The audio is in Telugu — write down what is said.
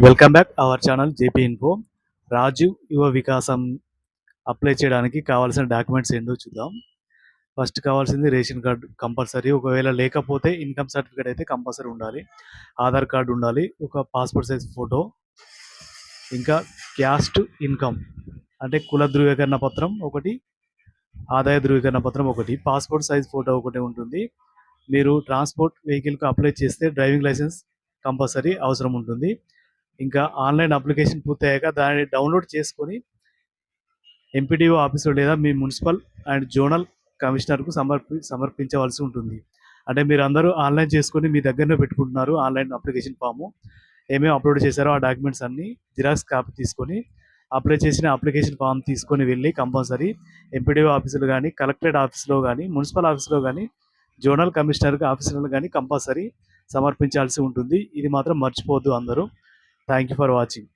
Welcome back our channel JP info. Rajiv Yuva Vikasam apply చేయడానికి కావాల్సిన డాక్యుమెంట్స్ ఏంటో చూద్దాం. ఫస్ట్ కావాల్సింది రేషన్ కార్డు కంపల్సరీ, ఒకవేళ లేకపోతే ఇన్కమ్ సర్టిఫికేట్ అయితే కంపల్సరీ ఉండాలి. ఆధార్ కార్డు ఉండాలి, ఒక పాస్పోర్ట్ సైజ్ ఫోటో, ఇంకా క్యాస్ట్ ఇన్కమ్ అంటే కుల ధృవీకరణ పత్రం ఒకటి, ఆదాయ ధృవీకరణ పత్రం ఒకటి, పాస్పోర్ట్ సైజ్ ఫోటో ఒకటి ఉంటుంది. మీరు ట్రాన్స్పోర్ట్ వెహికల్కి అప్లై చేస్తే డ్రైవింగ్ లైసెన్స్ కంపల్సరీ అవసరం ఉంటుంది. ఇంకా ఆన్లైన్ అప్లికేషన్ పూర్తయ్యాక దాన్ని డౌన్లోడ్ చేసుకొని ఎంపీడీఓ ఆఫీసులో లేదా మీ మున్సిపల్ అండ్ జోనల్ కమిషనర్కు సమర్పించవలసి ఉంటుంది. అంటే మీరు అందరూ ఆన్లైన్ చేసుకొని మీ దగ్గరనే పెట్టుకుంటున్నారు. ఆన్లైన్ అప్లికేషన్ ఫాము ఏమేమి అప్లోడ్ చేశారో ఆ డాక్యుమెంట్స్ అన్నీ జిరాక్స్ కాపీ తీసుకొని అప్లై చేసిన అప్లికేషన్ ఫామ్ తీసుకొని వెళ్ళి కంపల్సరీ ఎంపీడీఓ ఆఫీసులో కానీ, కలెక్టరేట్ ఆఫీస్లో కానీ, మున్సిపల్ ఆఫీస్లో కానీ, జోనల్ కమిషనర్ ఆఫీసులో కానీ కంపల్సరీ సమర్పించాల్సి ఉంటుంది. ఇది మాత్రం మర్చిపోవద్దు అందరూ. Thank you for watching.